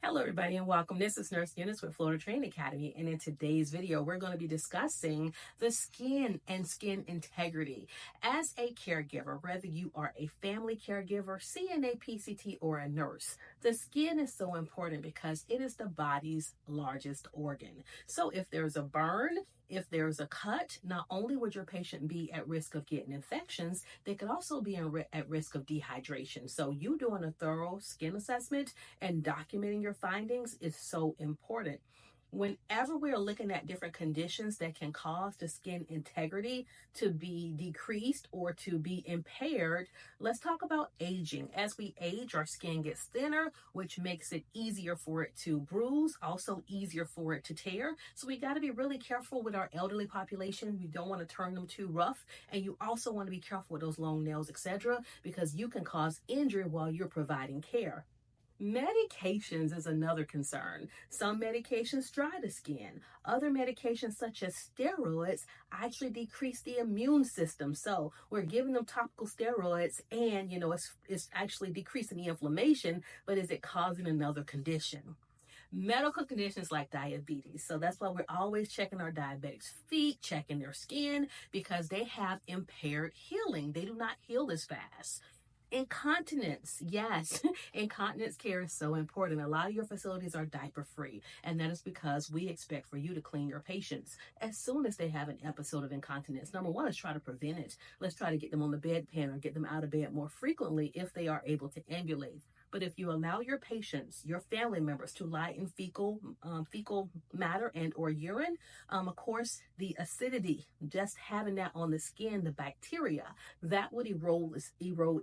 Hello everybody and welcome. This is Nurse Eunice with Florida Training Academy, and in today's video we're going to be discussing the skin and skin integrity. As a caregiver, whether you are a family caregiver, CNA, PCT, or a nurse, the skin is so important because it is the body's largest organ. So if there's a burn, if there's a cut, not only would your patient be at risk of getting infections, they could also be at risk of dehydration. So you doing a thorough skin assessment and documenting your findings is so important. Whenever we are looking at different conditions that can cause the skin integrity to be decreased or to be impaired, let's talk about aging. As we age, our skin gets thinner, which makes it easier for it to bruise, also easier for it to tear. So we got to be really careful with our elderly population. We don't want to turn them too rough, and you also want to be careful with those long nails, etc., because you can cause injury while you're providing care. Medications is another concern. Some medications dry the skin. Other medications, such as steroids, actually decrease the immune system. So we're giving them topical steroids and, it's actually decreasing the inflammation, but is it causing another condition? Medical conditions like diabetes. So that's why we're always checking our diabetics' feet, checking their skin, because they have impaired healing. They do not heal as fast. Incontinence, yes, incontinence care is so important. A lot of your facilities are diaper free, and that is because we expect for you to clean your patients as soon as they have an episode of incontinence. Number one, let's try to prevent it. Let's try to get them on the bedpan or get them out of bed more frequently if they are able to ambulate. But if you allow your patients, your family members, to lie in fecal matter and or urine, of course, the acidity, just having that on the skin, the bacteria, that would erode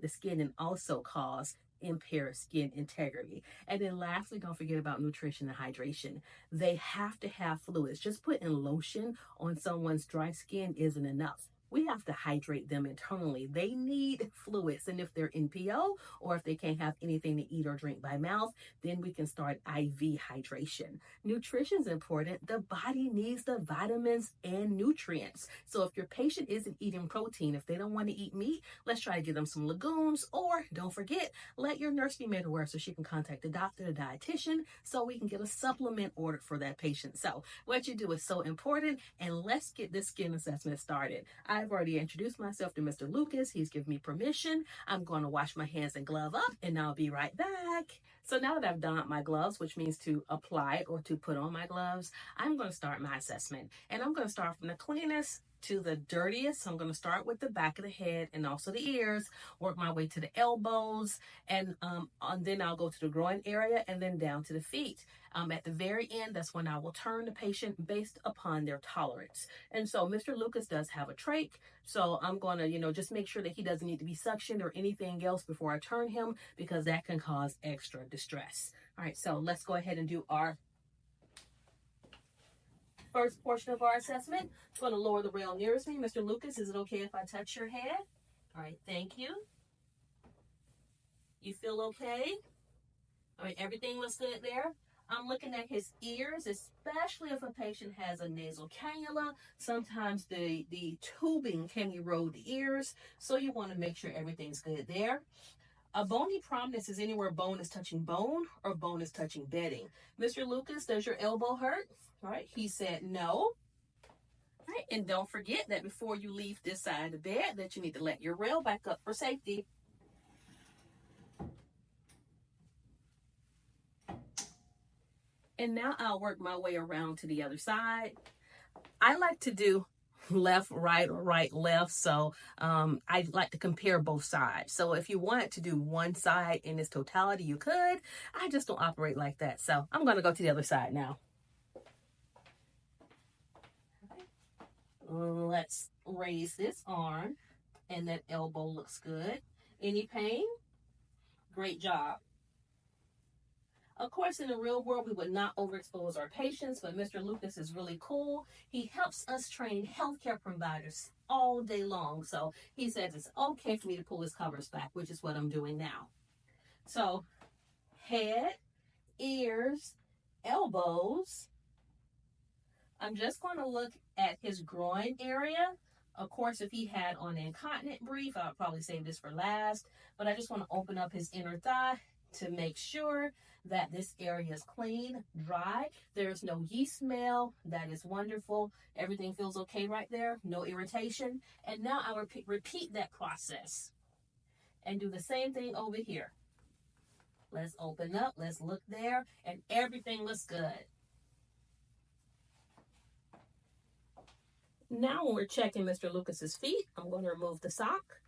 the skin and also cause impaired skin integrity. And then lastly, don't forget about nutrition and hydration. They have to have fluids. Just putting lotion on someone's dry skin isn't enough. We have to hydrate them internally. They need fluids. And if they're NPO or if they can't have anything to eat or drink by mouth, then we can start IV hydration. Nutrition is important. The body needs the vitamins and nutrients. So if your patient isn't eating protein, if they don't want to eat meat, let's try to give them some legumes, or don't forget, let your nurse be made aware so she can contact the doctor, the dietitian, so we can get a supplement ordered for that patient. So what you do is so important, and let's get this skin assessment started. I've already introduced myself to Mr. Lucas. He's given me permission. I'm going to wash my hands and glove up, and I'll be right back. So now that I've donned my gloves, which means to apply or to put on my gloves, I'm going to start my assessment. And I'm going to start from the cleanest to the dirtiest. So I'm going to start with the back of the head and also the ears, work my way to the elbows, and then I'll go to the groin area and then down to the feet. At the very end, that's when I will turn the patient based upon their tolerance. And so Mr. Lucas does have a trach, so I'm going to, just make sure that he doesn't need to be suctioned or anything else before I turn him, because that can cause extra distress. All right, so let's go ahead and do our first portion of our assessment. I'm going to lower the rail nearest me. Mr. Lucas, is it okay if I touch your head? All right, thank you. You feel okay? All right, everything looks good there. I'm looking at his ears, especially if a patient has a nasal cannula. Sometimes the tubing can erode the ears, so you want to make sure everything's good there. A bony prominence is anywhere bone is touching bone or bone is touching bedding. Mr. Lucas, does your elbow hurt? All right, he said no. All right, and don't forget that before you leave this side of the bed that you need to let your rail back up for safety. And now I'll work my way around to the other side. I like to do left, right, or right, left. So I like to compare both sides. So if you wanted to do one side in its totality, you could. I just don't operate like that. So I'm going to go to the other side now. Let's raise this arm, and that elbow looks good. Any pain? Great job. Of course, in the real world, we would not overexpose our patients, but Mr. Lucas is really cool. He helps us train healthcare providers all day long. So he says it's okay for me to pull his covers back, which is what I'm doing now. So head, ears, elbows. I'm just going to look at his groin area. Of course, if he had on an incontinent brief, I would probably save this for last, but I just want to open up his inner thigh, to make sure that this area is clean, dry. There's no yeast smell. That is wonderful. Everything feels okay right there. No irritation. And now I repeat that process and do the same thing over here. Let's open up. Let's look there. And everything looks good. Now when we're checking Mr. Lucas's feet, I'm going to remove the sock.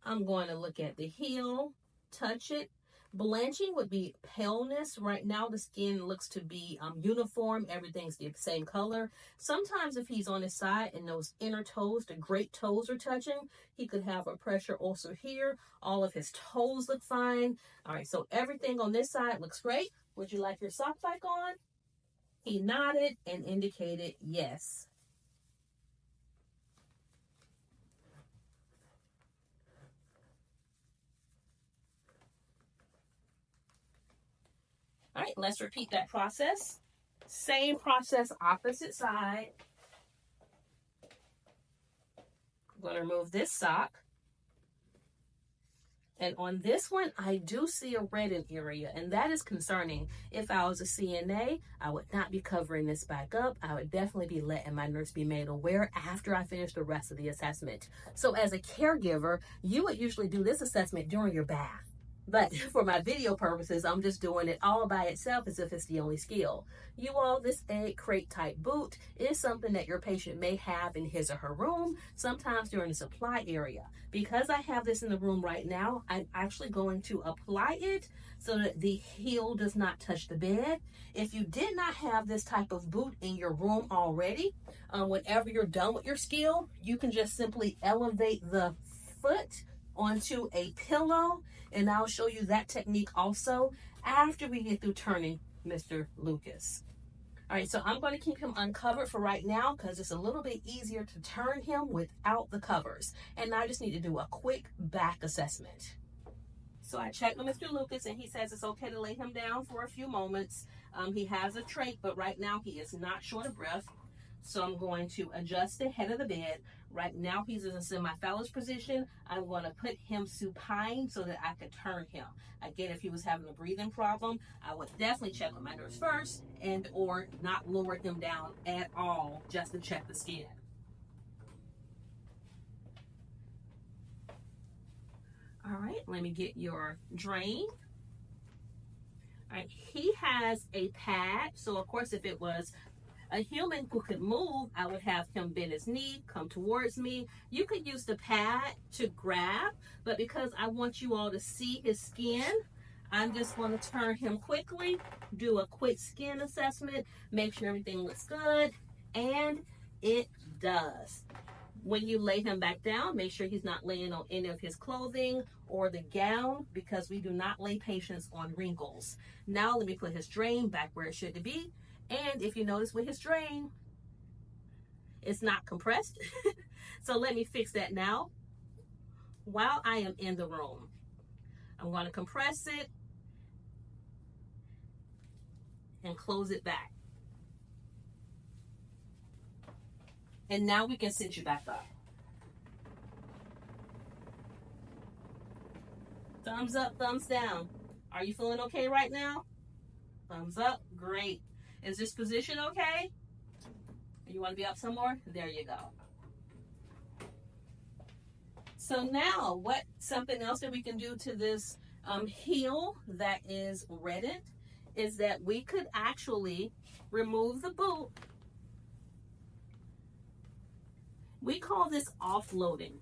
I'm going to look at the heel, touch it. Blanching would be paleness. Right now the skin looks to be uniform. Everything's the same color. Sometimes if he's on his side and those inner toes, the great toes are touching, he could have a pressure ulcer here. All of his toes look fine. All right, so everything on this side looks great. Would you like your sock back on? He nodded and indicated yes. All right, let's repeat that process. Same process, opposite side. I'm going to remove this sock. And on this one, I do see a reddened area, and that is concerning. If I was a CNA, I would not be covering this back up. I would definitely be letting my nurse be made aware after I finish the rest of the assessment. So as a caregiver, you would usually do this assessment during your bath. But for my video purposes, I'm just doing it all by itself as if it's the only skill. You all, this egg crate type boot is something that your patient may have in his or her room, sometimes during the supply area. Because I have this in the room right now, I'm actually going to apply it so that the heel does not touch the bed. If you did not have this type of boot in your room already, whenever you're done with your skill, you can just simply elevate the foot onto a pillow, and I'll show you that technique also after we get through turning Mr. Lucas. All right, so I'm going to keep him uncovered for right now because it's a little bit easier to turn him without the covers. And I just need to do a quick back assessment. So I checked with Mr. Lucas and he says it's okay to lay him down for a few moments. He has a trach, but right now he is not short of breath. So I'm going to adjust the head of the bed. Right now he's in a semi-phallus position. I'm going to put him supine so that I could turn him. Again, if he was having a breathing problem, I would definitely check with my nurse first and or not lower him down at all just to check the skin. All right, let me get your drain. All right, he has a pad. So of course, if it was a human who could move, I would have him bend his knee, come towards me. You could use the pad to grab, but because I want you all to see his skin, I'm just going to turn him quickly, do a quick skin assessment, make sure everything looks good, and it does. When you lay him back down, make sure he's not laying on any of his clothing or the gown, because we do not lay patients on wrinkles. Now let me put his drain back where it should be. And if you notice with his drain, it's not compressed. So let me fix that now. While I am in the room, I'm going to compress it and close it back. And now we can sit you back up. Thumbs up, thumbs down. Are you feeling okay right now? Thumbs up, great. Is this position okay? You want to be up some more? There you go. So now, something else that we can do to this heel that is reddened is that we could actually remove the boot. We call this offloading.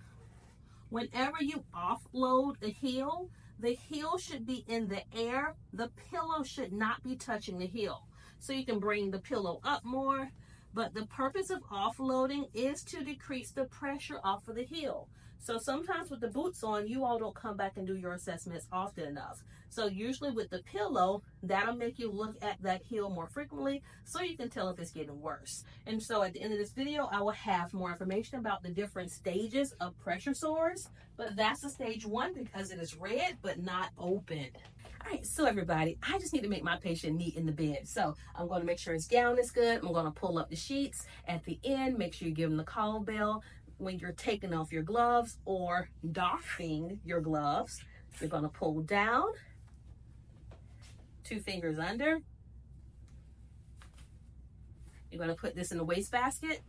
Whenever you offload the heel should be in the air. The pillow should not be touching the heel. So you can bring the pillow up more, but the purpose of offloading is to decrease the pressure off of the heel. So sometimes with the boots on, you all don't come back and do your assessments often enough. So usually with the pillow, that'll make you look at that heel more frequently so you can tell if it's getting worse. And so at the end of this video, I will have more information about the different stages of pressure sores, but that's the stage 1 because it is red but not open. All right, so everybody, I just need to make my patient neat in the bed. So I'm going to make sure his gown is good. I'm going to pull up the sheets at the end, make sure you give him the call bell. when you're taking off your gloves or doffing your gloves, you're going to pull down, 2 fingers under. You're going to put this in the wastebasket.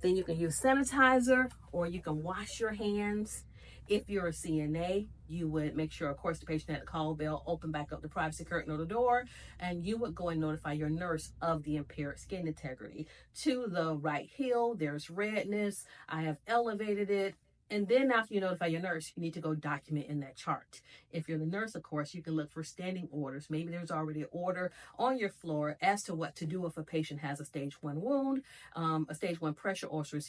Then you can use sanitizer or you can wash your hands. If you're a CNA, you would make sure, of course, the patient had a call bell, open back up the privacy curtain of the door, and you would go and notify your nurse of the impaired skin integrity. To the right heel, there's redness. I have elevated it. And then after you notify your nurse, you need to go document in that chart. If you're the nurse, of course, you can look for standing orders. Maybe there's already an order on your floor as to what to do if a patient has a stage 1 wound, a stage 1 pressure ulcer,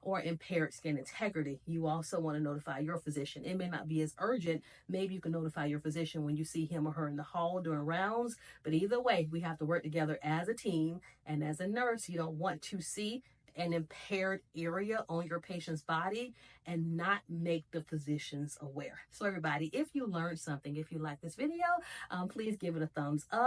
or impaired skin integrity. You also want to notify your physician. It may not be as urgent. Maybe you can notify your physician when you see him or her in the hall doing rounds. But either way, we have to work together as a team. And as a nurse, you don't want to see an impaired area on your patient's body and not make the physicians aware. So everybody, if you learned something, if you like this video, please give it a thumbs up.